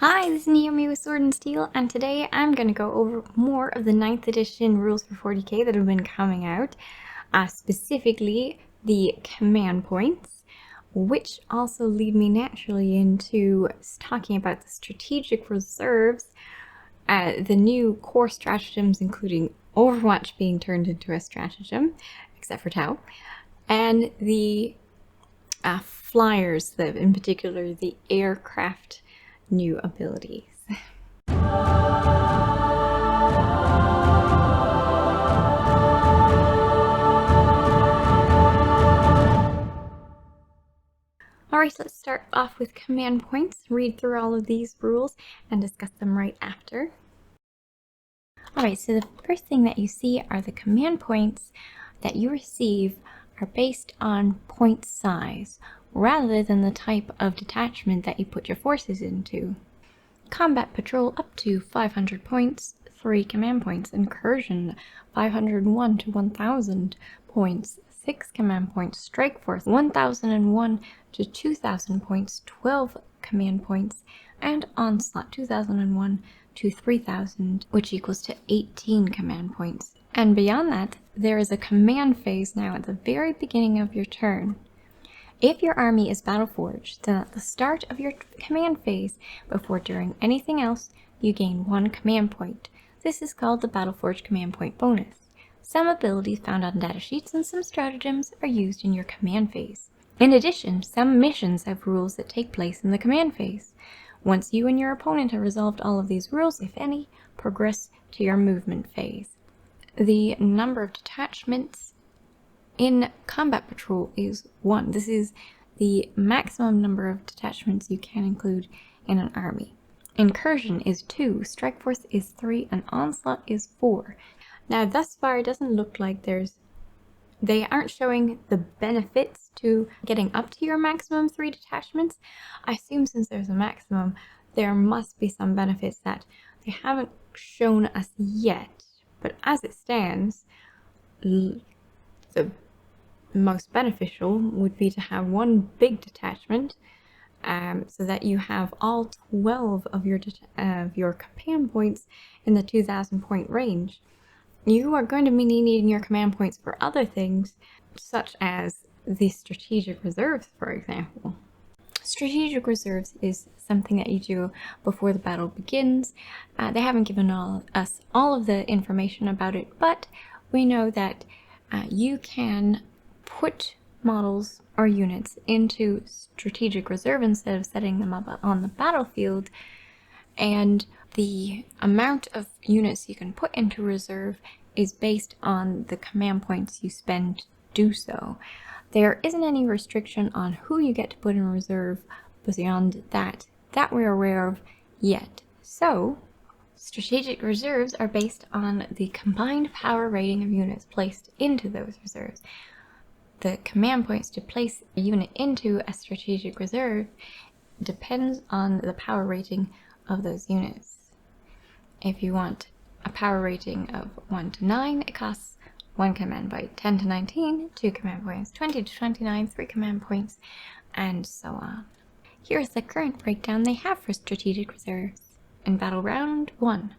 Hi, this is Naomi with Sword and Steel, and today I'm going to go over more of the 9th edition rules for 40k that have been coming out, specifically the command points, which also lead me naturally into talking about the strategic reserves, the new core stratagems, including Overwatch being turned into a stratagem, except for Tau, and the flyers, in particular the aircraft new abilities. Alright, let's start off with command points, read through all of these rules, and discuss them right after. Alright, so the first thing that you see are the command points that you receive are based on point size, rather than the type of detachment that you put your forces into. Combat Patrol up to 500 points, 3 command points. Incursion 501 to 1000 points, 6 command points. Strike Force 1001 to 2000 points, 12 command points. And Onslaught 2001 to 3000, which equals to 18 command points. And beyond that, there is a command phase now at the very beginning of your turn. If your army is battle-forged, then at the start of your command phase, before doing anything else, you gain 1 command point. This is called the Battle-Forged Command Point bonus. Some abilities found on datasheets and some stratagems are used in your command phase. In addition, some missions have rules that take place in the command phase. Once you and your opponent have resolved all of these rules, if any, progress to your movement phase. The number of detachments in Combat Patrol is 1. This is the maximum number of detachments you can include in an army. Incursion is 2, Strike Force is 3, and Onslaught is 4. Now thus far it doesn't look like they aren't showing the benefits to getting up to your maximum 3 detachments. I assume since there's a maximum, there must be some benefits that they haven't shown us yet. But as it stands, the most beneficial would be to have 1 big detachment, so that you have all 12 of your command points in the 2000 point range. You are going to be needing your command points for other things, such as the strategic reserves, for example. Strategic reserves is something that you do before the battle begins. They haven't given us all of the information about it, but we know that you can put models or units into strategic reserve instead of setting them up on the battlefield, and the amount of units you can put into reserve is based on the command points you spend to do so. There isn't any restriction on who you get to put in reserve beyond that we're aware of yet. So, strategic reserves are based on the combined power rating of units placed into those reserves. The command points to place a unit into a strategic reserve depends on the power rating of those units. If you want a power rating of 1 to 9, it costs 1 command point. 10 to 19, 2 command points. 20 to 29, 3 command points, and so on. Here's the current breakdown they have for strategic reserves. In Battle Round 1,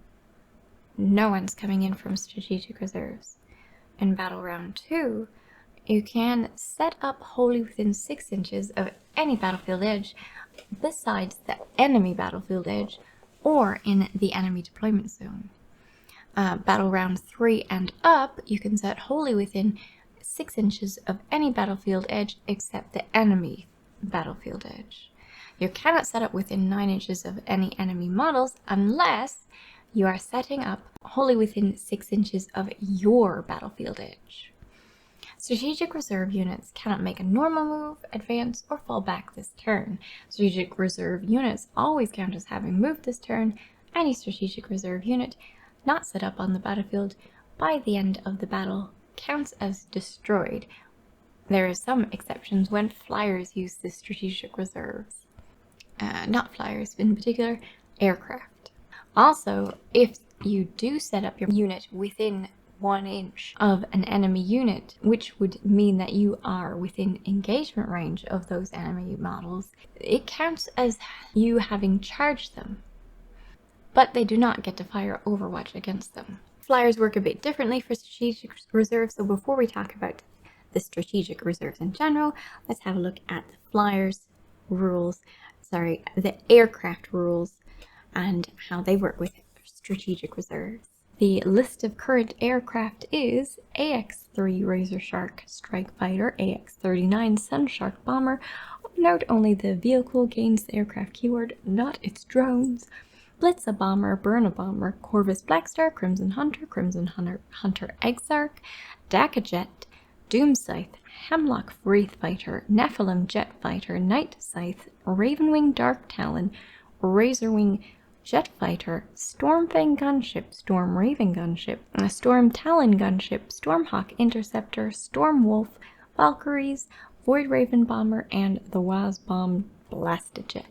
no one's coming in from strategic reserves. In Battle Round 2, you can set up wholly within 6 inches of any battlefield edge besides the enemy battlefield edge or in the enemy deployment zone. Battle Round 3 and up, you can set wholly within 6 inches of any battlefield edge except the enemy battlefield edge. You cannot set up within 9 inches of any enemy models unless you are setting up wholly within 6 inches of your battlefield edge. Strategic reserve units cannot make a normal move, advance, or fall back this turn. Strategic reserve units always count as having moved this turn. Any strategic reserve unit not set up on the battlefield by the end of the battle counts as destroyed. There are some exceptions when flyers use the strategic reserves. Not flyers, in particular, aircraft. Also, if you do set up your unit within 1 inch of an enemy unit, which would mean that you are within engagement range of those enemy models, it counts as you having charged them. but they do not get to fire Overwatch against them. Flyers work a bit differently for strategic reserves, so before we talk about the strategic reserves in general, let's have a look at the flyers rules, the aircraft rules, and how they work with strategic reserves. The list of current aircraft is AX-3 Razor Shark Strike Fighter, AX-39 Sun Shark Bomber. Note only the vehicle gains the aircraft keyword, not its drones. Blitzer Bomber, Burner Bomber, Corvus Blackstar, Crimson Hunter Exarch, Daka Jet, Doom Scythe, Hemlock Wraith Fighter, Nephilim Jet Fighter, Night Scythe, Ravenwing Dark Talon, Razorwing Jet Fighter, Stormfang Gunship, Storm Raven Gunship, Storm Talon Gunship, Stormhawk Interceptor, Storm Wolf, Valkyries, Void Raven Bomber, and the Wazbomb Blastajet.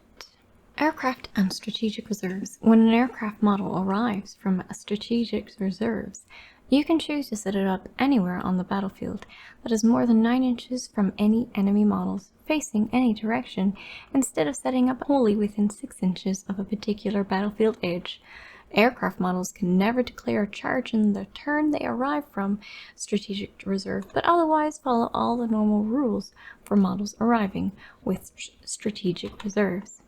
Aircraft and strategic reserves. When an aircraft model arrives from a strategic reserves, you can choose to set it up anywhere on the battlefield that is more than 9 inches from any enemy models facing any direction, instead of setting up wholly within 6 inches of a particular battlefield edge. Aircraft models can never declare a charge in the turn they arrive from strategic reserve, but otherwise follow all the normal rules for models arriving with strategic reserves.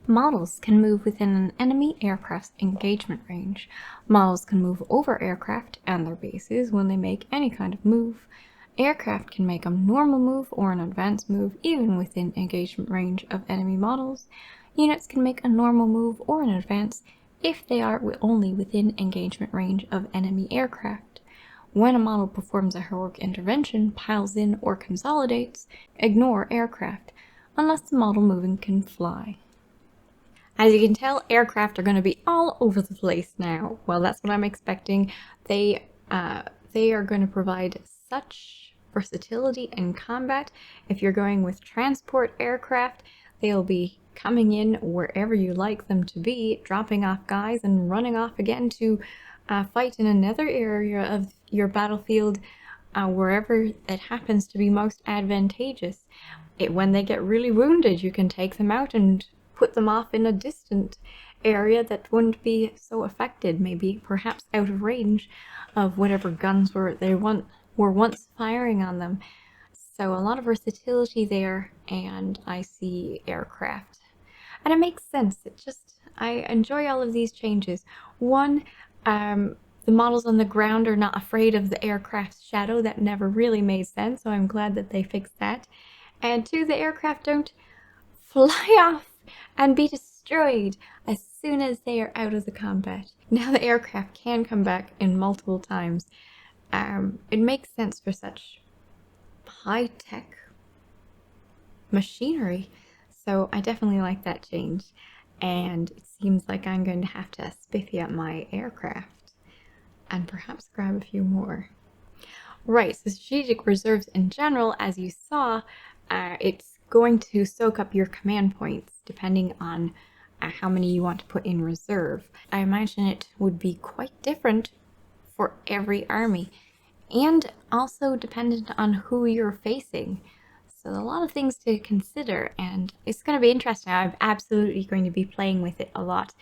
Models can move within an enemy aircraft's engagement range. Models can move over aircraft and their bases when they make any kind of move. Aircraft can make a normal move or an advanced move even within engagement range of enemy models. Units can make a normal move or an advance if they are only within engagement range of enemy aircraft. When a model performs a heroic intervention, piles in, or consolidates, ignore aircraft, unless the model moving can fly. As you can tell, aircraft are going to be all over the place now. Well, that's what I'm expecting. They are going to provide such versatility in combat. If you're going with transport aircraft, they'll be coming in wherever you like them to be, dropping off guys and running off again to fight in another area of your battlefield, wherever it happens to be most advantageous. When they get really wounded, you can take them out and put them off in a distant area that wouldn't be so affected, maybe perhaps out of range of whatever guns were once firing on them. So a lot of versatility there, and I see aircraft. And it makes sense. I enjoy all of these changes. One, the models on the ground are not afraid of the aircraft's shadow. That never really made sense, so I'm glad that they fixed that. And two, the aircraft don't fly off and be destroyed as soon as they are out of the combat. Now the aircraft can come back in multiple times. It makes sense for such high-tech machinery, so I definitely like that change, and it seems like I'm going to have to spiffy up my aircraft and perhaps grab a few more. Right, so strategic reserves in general, as you saw, it's going to soak up your command points depending on how many you want to put in reserve. I imagine it would be quite different for every army, and also dependent on who you're facing. So a lot of things to consider, and it's going to be interesting. I'm absolutely going to be playing with it a lot.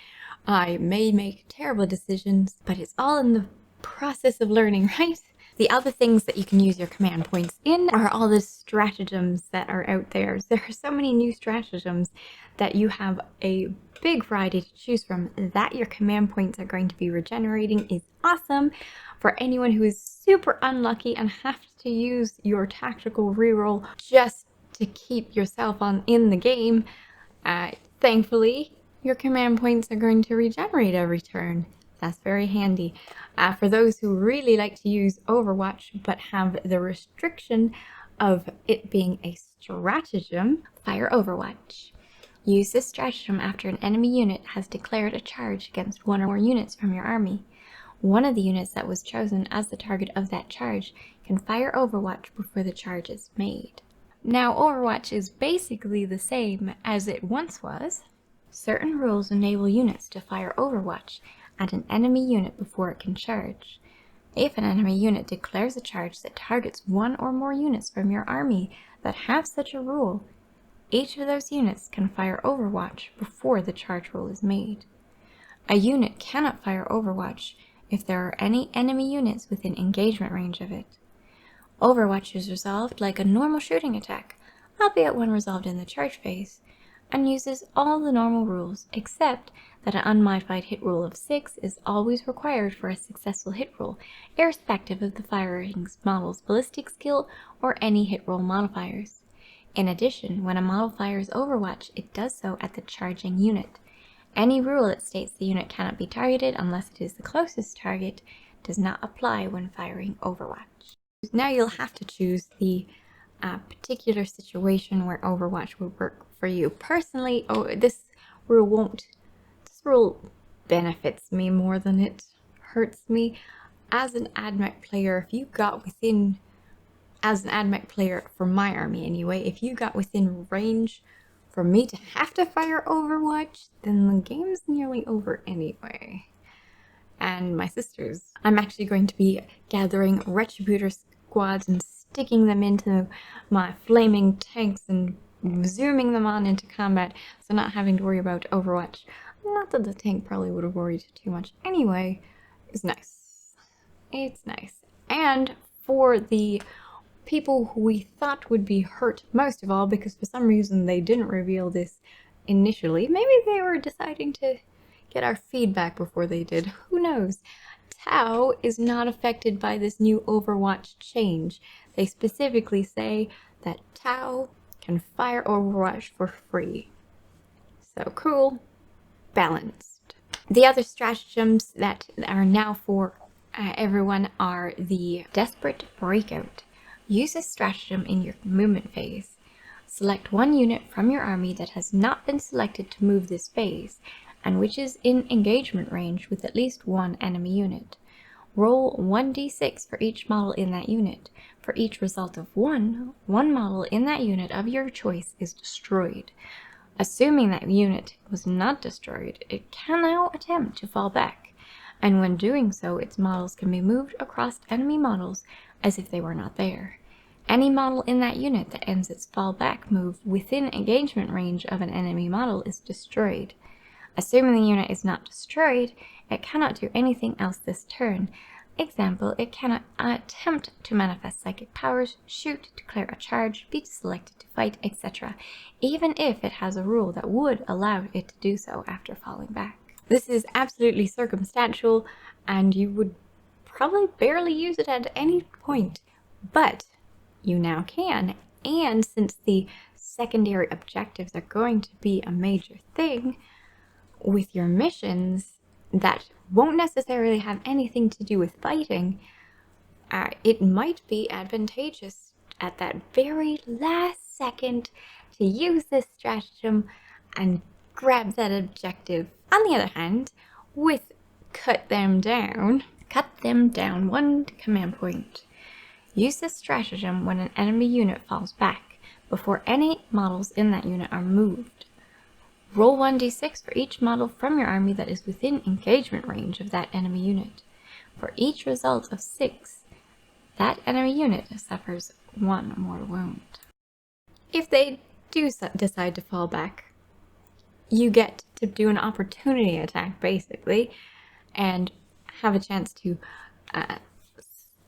I may make terrible decisions, but it's all in the process of learning, right? The other things that you can use your command points in are all the stratagems that are out there. There are so many new stratagems that you have a big variety to choose from. That your command points are going to be regenerating is awesome for anyone who is super unlucky and has to use your tactical reroll just to keep yourself in the game. Thankfully, your command points are going to regenerate every turn. That's very handy. For those who really like to use Overwatch but have the restriction of it being a stratagem, fire Overwatch. Use this stratagem after an enemy unit has declared a charge against one or more units from your army. One of the units that was chosen as the target of that charge can fire Overwatch before the charge is made. Now, Overwatch is basically the same as it once was. Certain rules enable units to fire Overwatch at an enemy unit before it can charge. If an enemy unit declares a charge that targets one or more units from your army that have such a rule, each of those units can fire Overwatch before the charge roll is made. A unit cannot fire Overwatch if there are any enemy units within engagement range of it. Overwatch is resolved like a normal shooting attack, albeit when resolved in the charge phase, and uses all the normal rules except that an unmodified hit rule of 6 is always required for a successful hit roll, irrespective of the firing model's ballistic skill or any hit roll modifiers. In addition, when a model fires Overwatch, it does so at the charging unit. Any rule that states the unit cannot be targeted unless it is the closest target does not apply when firing Overwatch. Now you'll have to choose the particular situation where Overwatch would work for you. Personally, this rule benefits me more than it hurts me. As an AdMech player, if you got within, as an AdMech player for my army anyway, if you got within range for me to have to fire Overwatch, then the game's nearly over anyway. And my sisters, I'm actually going to be gathering Retributor squads and sticking them into my flaming tanks and zooming them on into combat, so not having to worry about Overwatch. Not that the tank probably would have worried too much anyway. It's nice. It's nice. And for the people who we thought would be hurt most of all, because for some reason they didn't reveal this initially, maybe they were deciding to get our feedback before they did, who knows. Tau is not affected by this new Overwatch change. They specifically say that Tau can fire Overwatch for free. So cool. Balanced. The other stratagems that are now for everyone are the Desperate Breakout. Use this stratagem in your movement phase. Select one unit from your army that has not been selected to move this phase, and which is in engagement range with at least one enemy unit. Roll 1d6 for each model in that unit. For each result of one model in that unit of your choice is destroyed. Assuming that unit was not destroyed, it can now attempt to fall back, and when doing so, its models can be moved across enemy models as if they were not there. Any model in that unit that ends its fall back move within engagement range of an enemy model is destroyed. Assuming the unit is not destroyed, it cannot do anything else this turn. Example, it cannot attempt to manifest psychic powers, shoot, declare a charge, be selected to fight, etc., even if it has a rule that would allow it to do so after falling back. This is absolutely circumstantial, and you would probably barely use it at any point, but you now can, and since the secondary objectives are going to be a major thing with your missions that won't necessarily have anything to do with fighting, it might be advantageous at that very last second to use this stratagem and grab that objective. On the other hand, with cut them down 1 command point. Use this stratagem when an enemy unit falls back, before any models in that unit are moved. Roll 1d6 for each model from your army that is within engagement range of that enemy unit. For each result of 6, that enemy unit suffers 1 mortal wound. If they do decide to fall back, you get to do an opportunity attack, basically, and have a chance to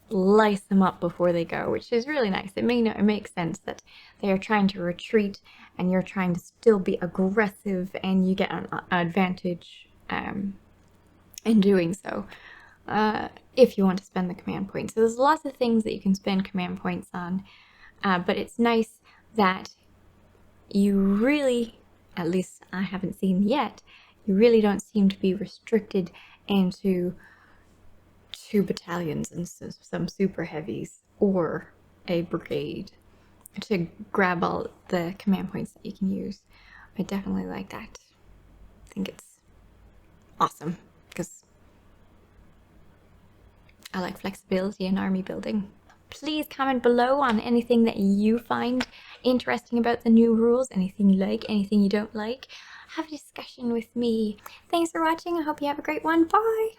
slice them up before they go, which is really nice. It makes sense that they are trying to retreat and you're trying to still be aggressive, and you get an advantage in doing so if you want to spend the command points. So there's lots of things that you can spend command points on, but it's nice that you really, at least I haven't seen yet, you really don't seem to be restricted into 2 battalions and some super heavies or a brigade to grab all the command points that you can use. I definitely like that. I think it's awesome because I like flexibility in army building. Please comment below on anything that you find interesting about the new rules, anything you like, anything you don't like. Have a discussion with me. Thanks for watching. I hope you have a great one. Bye!